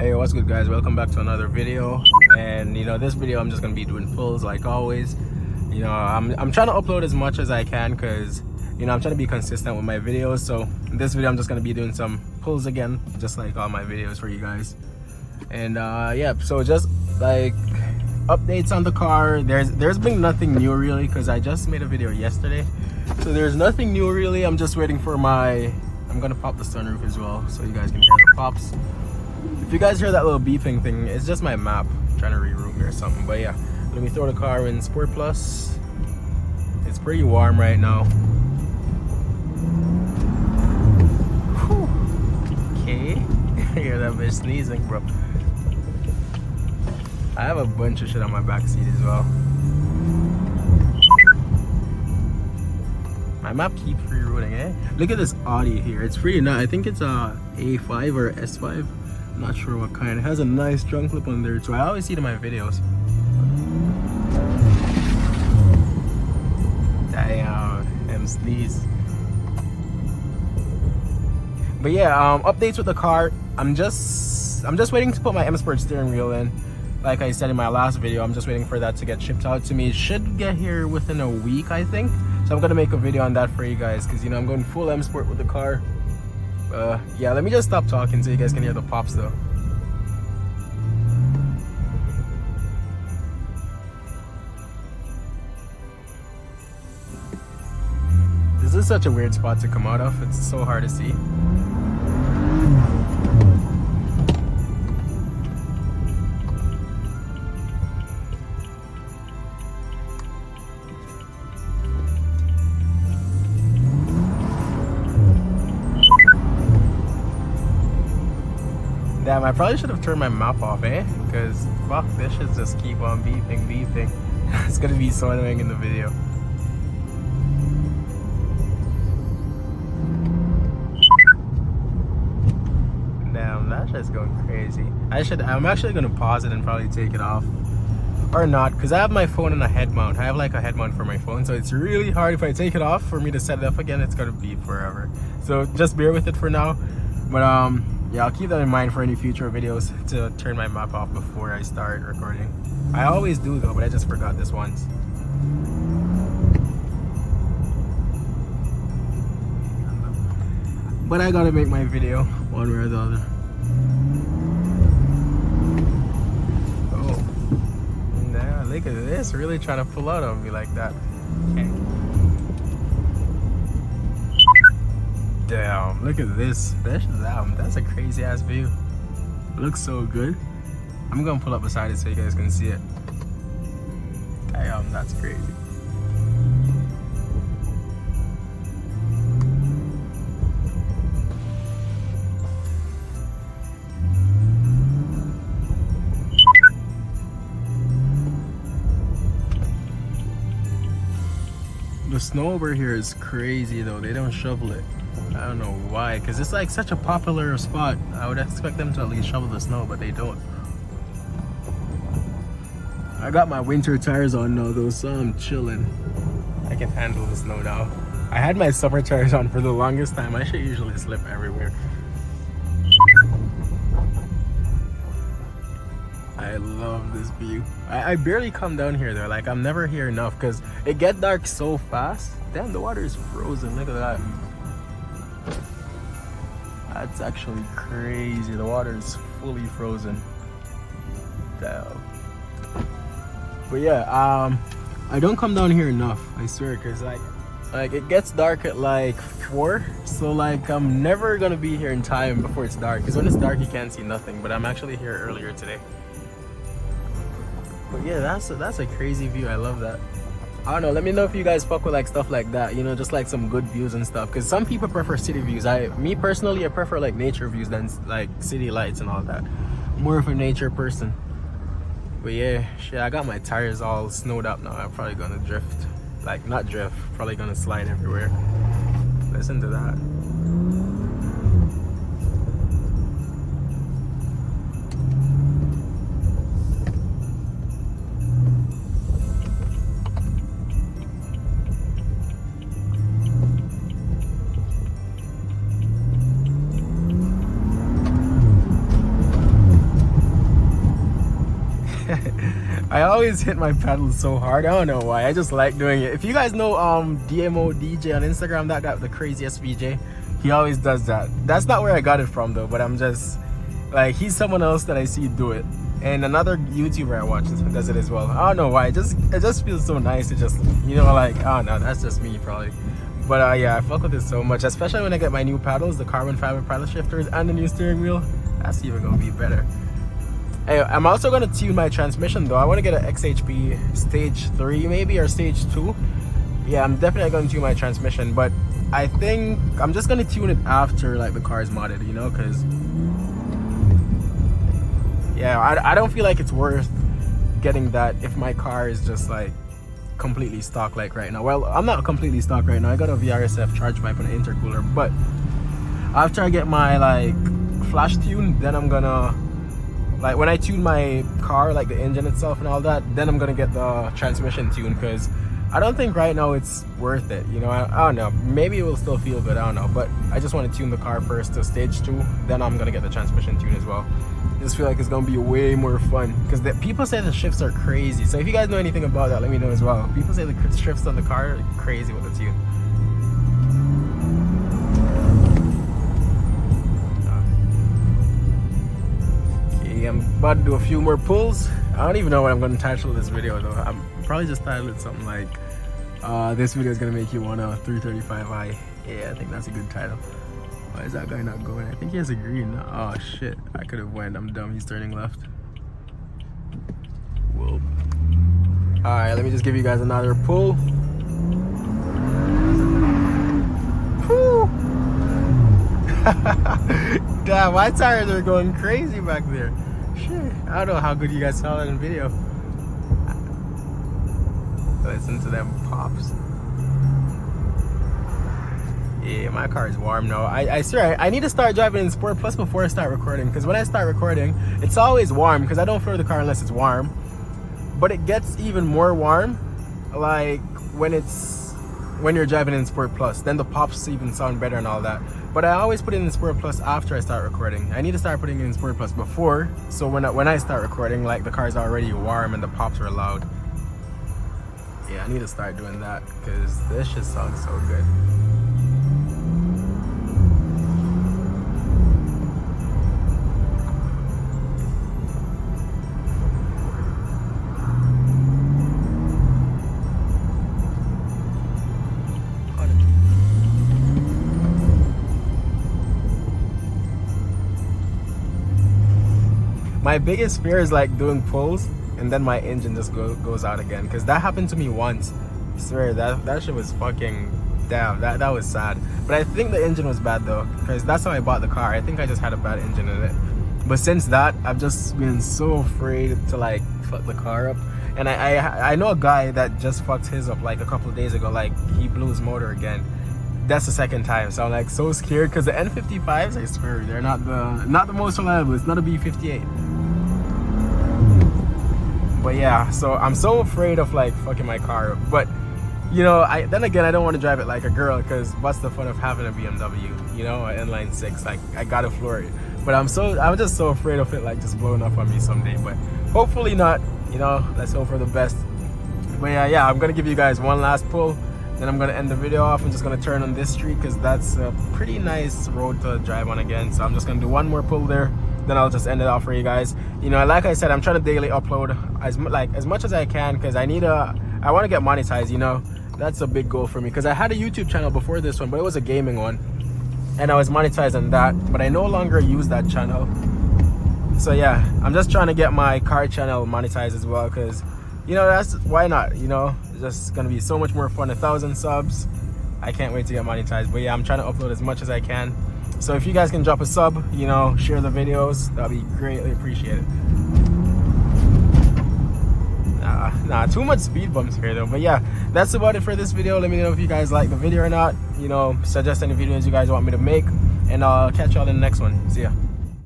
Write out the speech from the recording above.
Hey, what's good guys? Welcome back to another video. And this video I'm just gonna be doing pulls like always. I'm trying to upload as much as I can because I'm trying to be consistent with my videos. So in this video I'm just gonna be doing some pulls again, just like all my videos for you guys. And yeah, so just like updates on the car. There's been nothing new really because I just made a video yesterday, so there's nothing new really. I'm just waiting for I'm gonna pop the sunroof as well so you guys can hear the pops. If you guys hear that little beeping thing, it's just my map trying to reroute me or something. But yeah, let me throw the car in Sport Plus. It's pretty warm right now. Whew. Okay, hear that bitch sneezing, bro. I have a bunch of shit on my back seat as well. My map keeps rerouting, eh? Look at this Audi here. It's pretty nice. I think it's a A5 or S5. I'm not sure what kind. It has a nice trunk clip on there too. I always see it in my videos. Damn, sneeze. But yeah, updates with the car. I'm just waiting to put my M Sport steering wheel in. Like I said in my last video, I'm just waiting for that to get shipped out to me. It should get here within a week, I think. So I'm gonna make a video on that for you guys because I'm going full M Sport with the car. Yeah, let me just stop talking so you guys can hear the pops though. This is such a weird spot to come out of. It's so hard to see. Damn, I probably should have turned my map off, eh? Because fuck, this should just keep on beeping. It's gonna be so annoying in the video. Damn, that's just going crazy. I'm actually gonna pause it and probably take it off. Or not, because I have my phone in a head mount. I have like a head mount for my phone, so it's really hard if I take it off for me to set it up again. It's gonna beep forever. So just bear with it for now. But yeah, I'll keep that in mind for any future videos to turn my map off before I start recording. I always do though, but I just forgot this once. But I gotta make my video one way or the other. Oh, yeah, look at this, really trying to pull out on me like that. Okay. Damn, look at this. That's a crazy ass view. Looks so good. I'm gonna pull up beside it so you guys can see it. Damn, that's crazy. The snow over here is crazy though. They don't shovel it. I don't know why, because it's like such a popular spot. I would expect them to at least shovel the snow, but they don't. I got my winter tires on now though, so I'm chilling. I can handle the snow now. I had my summer tires on for the longest time. I should usually slip everywhere. I love this view. I barely come down here though. Like I'm never here enough because it gets dark so fast. Damn, the water is frozen. Look at that. That's actually crazy. The water is fully frozen. Damn. But yeah, I don't come down here enough, I swear, because like it gets dark at like 4, so like I'm never gonna be here in time before it's dark, because when it's dark you can't see nothing. But I'm actually here earlier today. But yeah, that's a crazy view. I love that. I don't know, let me know if you guys fuck with like stuff like that, just like some good views and stuff, because some people prefer city views. Me personally, I prefer like nature views than like city lights and all that. More of a nature person. But yeah, shit, I got my tires all snowed up now. I'm probably gonna drift. Like, not drift, probably gonna slide everywhere. Listen to that. I always hit my pedals so hard. I don't know why. I just like doing it. If you guys know DMO DJ on Instagram, that got the craziest VJ, he always does that. That's not where I got it from though, but I'm just like, he's someone else that I see do it. And another YouTuber I watch does it as well. I don't know why. It just feels so nice to just, you know, like, I don't know, that's just me probably. But yeah, I fuck with it so much, especially when I get my new paddles, the carbon fiber paddle shifters and the new steering wheel. That's even gonna be better. Hey, I'm also gonna tune my transmission though. I want to get an XHP stage 3 maybe, or stage 2. Yeah, I'm definitely gonna tune my transmission, but I think I'm just gonna tune it after like the car is modded, you know, because yeah, I don't feel like it's worth getting that if my car is just like completely stock like right now. Well, I'm not completely stock right now. I got a VRSF charge pipe and an intercooler, but after I get my like flash tune, then I'm gonna, like when I tune my car, like the engine itself and all that, then I'm gonna get the transmission tune, because I don't think right now it's worth it, you know. I don't know, maybe it will still feel good, I don't know, but I just want to tune the car first to stage 2, then I'm gonna get the transmission tune as well. I just feel like it's gonna be way more fun, because people say the shifts are crazy. So if you guys know anything about that, let me know as well. People say the shifts on the car are crazy with the tune. I'm about to do a few more pulls. I don't even know what I'm going to title this video though. I'm probably just title it something like this video is going to make you want a 335i. Yeah, I think that's a good title. Why is that guy not going? I think he has a green. Oh shit, I could have went. I'm dumb. He's turning left. Whoa. Alright, let me just give you guys another pull. Whew. Damn, my tires are going crazy back there. Shit, I don't know how good you guys saw that in video. Listen to them pops. Yeah, my car is warm now. I swear, I need to start driving in Sport Plus before I start recording, because when I start recording, it's always warm, because I don't fill the car unless it's warm. But it gets even more warm, like when you're driving in Sport Plus, then the pops even sound better and all that. But I always put it in Sport Plus after I start recording. I need to start putting it in Sport Plus before, so when I start recording, like the car's already warm and the pops are loud. Yeah, I need to start doing that, because this shit sounds so good. My biggest fear is like doing pulls and then my engine just goes out again, because that happened to me once. I swear that shit was fucking, damn, that was sad. But I think the engine was bad though, because that's how I bought the car. I think I just had a bad engine in it. But since that, I've just been so afraid to like fuck the car up. And I know a guy that just fucked his up like a couple of days ago. Like he blew his motor again. That's the second time, so I'm like so scared, because the N55s, I swear, they're not the most reliable. It's not a B58. But yeah, so I'm so afraid of like fucking my car up. But you know, then again, I don't want to drive it like a girl, because what's the fun of having a BMW, you know, an inline 6? Like I gotta floor it. But I'm just so afraid of it like just blowing up on me someday. But hopefully not, you know. Let's hope for the best. But yeah, I'm gonna give you guys one last pull, then I'm gonna end the video off. I'm just gonna turn on this street, because that's a pretty nice road to drive on again. So I'm just gonna do one more pull there, then I'll just end it off for you guys. You know, like I said, I'm trying to daily upload as much as I can, because I want to get monetized, you know. That's a big goal for me, because I had a YouTube channel before this one, but it was a gaming one, and I was monetized on that, but I no longer use that channel. So yeah, I'm just trying to get my car channel monetized as well, because, you know, that's why not, you know. It's just gonna be so much more fun. 1,000 subs, I can't wait to get monetized. But yeah, I'm trying to upload as much as I can. So if you guys can drop a sub, you know, share the videos, that'll be greatly appreciated. Nah, too much speed bumps here though. But yeah, that's about it for this video. Let me know if you guys like the video or not. You know, suggest any videos you guys want me to make, and I'll catch y'all in the next one. See ya.